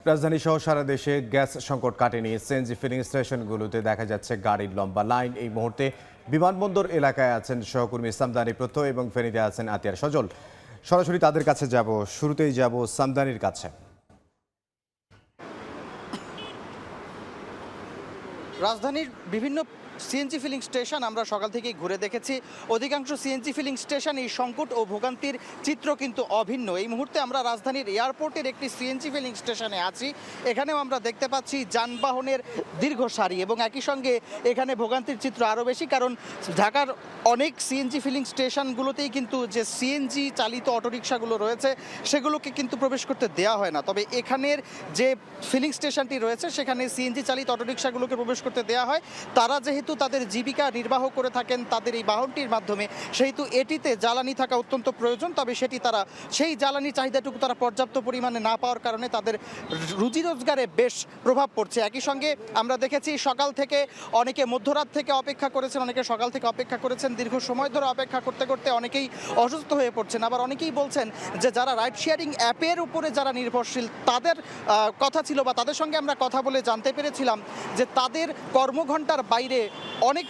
রাজধানী সহ সারা দেশে গ্যাস সংকট কাটেনি। সিএনজি ফিলিং স্টেশনগুলোতে দেখা যাচ্ছে গাড়ির লম্বা লাইন। এই মুহূর্তে বিমানবন্দর এলাকায় আছেন সহকর্মী সামদানি প্রত্যয় এবং ফেনীতে আছেন আতিয়ার সজল। সরাসরি তাদের কাছে যাব। শুরুতেই যাব সামদানির কাছে। রাজধানীর বিভিন্ন সিএনজি ফিলিং স্টেশন আমরা সকাল থেকেই ঘুরে দেখেছি। অধিকাংশ সিএনজি ফিলিং স্টেশন এই সংকট ও ভোগান্তির চিত্র কিন্তু অভিন্ন। এই মুহূর্তে আমরা রাজধানীর এয়ারপোর্টের একটি সিএনজি ফিলিং স্টেশনে আছি। এখানেও আমরা দেখতে পাচ্ছি যানবাহনের দীর্ঘ সারি এবং একই সঙ্গে এখানে ভোগান্তির চিত্র আরও বেশি, কারণ ঢাকার অনেক সিএনজি ফিলিং স্টেশনগুলোতেই কিন্তু যে সিএনজি চালিত অটোরিকশাগুলো রয়েছে সেগুলোকে কিন্তু প্রবেশ করতে দেওয়া হয় না। তবে এখানের যে ফিলিং স্টেশনটি রয়েছে সেখানে সিএনজি চালিত অটোরিকশাগুলোকে প্রবেশ করতে দেওয়া হয়। তারা যেহেতু তাদের জীবিকা নির্বাহ করে থাকেন তাদের এই বাহনটির মাধ্যমে, সেহেতু এটিতে জ্বালানি থাকা অত্যন্ত প্রয়োজন। তবে সেই জ্বালানি চাহিদাটুকু তারা পর্যাপ্ত পরিমাণে না পাওয়ার কারণে তাদের রুজি রোজগারে বেশ প্রভাব পড়ছে। একই সঙ্গে আমরা দেখেছি সকাল থেকে অনেকে মধ্যরাত থেকে অপেক্ষা করেছেন, অনেকে সকাল থেকে অপেক্ষা করেছেন। দীর্ঘ সময় ধরে অপেক্ষা করতে করতে অনেকেই অসুস্থ হয়ে পড়ছেন। আবার অনেকেই বলছেন যে যারা রাইড শেয়ারিং অ্যাপের উপরে যারা নির্ভরশীল তাদের কথা ছিল বা তাদের সঙ্গে আমরা কথা বলে জানতে পেরেছিলাম যে তাদের কর্মঘণ্টার বাইরে অনেক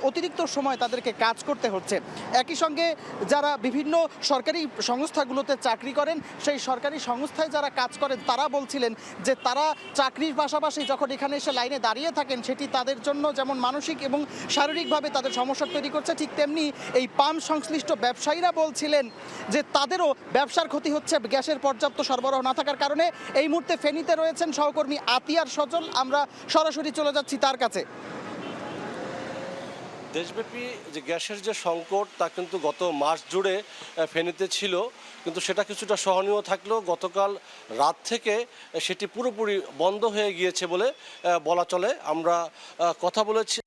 অতিরিক্ত সময় তাদেরকে কাজ করতে হচ্ছে। একই সঙ্গে যারা বিভিন্ন সরকারি সংস্থাগুলোতে চাকরি করেন, সেই সরকারি সংস্থায় যারা কাজ করেন তারা বলছিলেন যে তারা চাকরির পাশাপাশি যখন এখানে এসে লাইনে দাঁড়িয়ে থাকেন সেটি তাদের জন্য যেমন মানসিক এবং শারীরিকভাবে তাদের সমস্যা তৈরি করছে, ঠিক তেমনি এই পাম্প সংশ্লিষ্ট ব্যবসায়ীরা বলছিলেন যে তাদেরও ব্যবসার ক্ষতি হচ্ছে গ্যাসের পর্যাপ্ত সরবরাহ না থাকার কারণে। এই মুহূর্তে ফেনীতে রয়েছেন সহকর্মী আতিয়ার সজল, আমরা সরাসরি চলে যাচ্ছি তার কাছে। দেশব্যাপী যে গ্যাসের যে সংকট তা কিন্তু গত মাস জুড়ে ফেনীতে ছিল, কিন্তু সেটা কিছুটা সহনীয় থাকলেও গতকাল রাত থেকে সেটি পুরোপুরি বন্ধ হয়ে গিয়েছে বলে বলা চলে। আমরা কথা বলেছি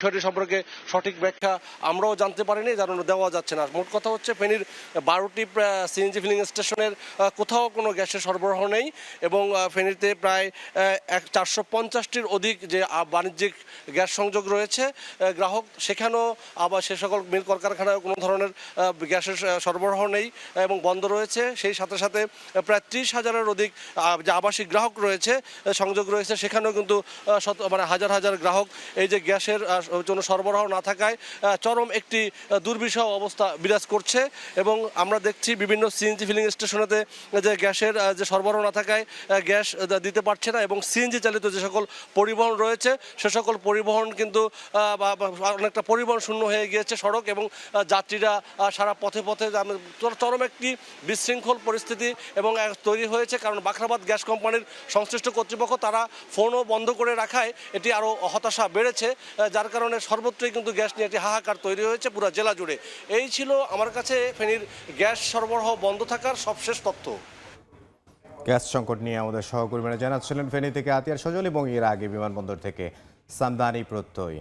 বিষয়টি সম্পর্কে সঠিক ব্যাখ্যা আমরাও জানতে পারিনি, জানানো দেওয়া যাচ্ছে না। মোট কথা হচ্ছে ফেনীর 12টি সিএনজি ফিলিং স্টেশনের কোথাও কোনো গ্যাসের সরবরাহ নেই এবং ফেনীতে প্রায় 450টির অধিক যে বাণিজ্যিক গ্যাস সংযোগ রয়েছে গ্রাহক, সেখানেও আবার সে সকল মিল কলকারখানায় কোনো ধরনের গ্যাসের সরবরাহ নেই এবং বন্ধ রয়েছে। সেই সাথে সাথে প্রায় 30,000-এর অধিক যে আবাসিক গ্রাহক রয়েছে সংযোগ রয়েছে, সেখানেও কিন্তু হাজার হাজার গ্রাহক এই যে গ্যাসের জন্য সরবরাহ না থাকায় চরম একটি দুর্বিষহ অবস্থা বিরাজ করছে। এবং আমরা দেখছি বিভিন্ন সিএনজি ফিলিং স্টেশনেতে যে গ্যাসের যে সরবরাহ না থাকায় গ্যাস দিতে পারছে না এবং সিএনজি চালিত যে সকল পরিবহন রয়েছে সে সকল পরিবহন কিন্তু অনেকটা পরিবহন শূন্য হয়ে গিয়েছে সড়ক, এবং যাত্রীরা সারা পথে পথে চরম একটি বিশৃঙ্খল পরিস্থিতি এবং তৈরি হয়েছে। কারণ বাখরাবাদ গ্যাস কোম্পানির সংশ্লিষ্ট কর্তৃপক্ষ তারা ফোনও বন্ধ করে রাখায় এটি আরও হতাশা বেড়েছে, যার কারণে সর্বত্রই কিন্তু গ্যাস নিয়ে একটি হাহাকার তৈরি হয়েছে পুরো জেলা জুড়ে। এই ছিল আমার কাছে ফেনীর গ্যাস সরবরাহ বন্ধ থাকার সবশেষ তথ্য। গ্যাস সংকট নিয়ে আমাদের সহকর্মীরা জানাচ্ছিলেন ফেনী থেকে আতিয়ার সজল এবং এর আগে বিমানবন্দর থেকে সামদানি প্রত্যয়।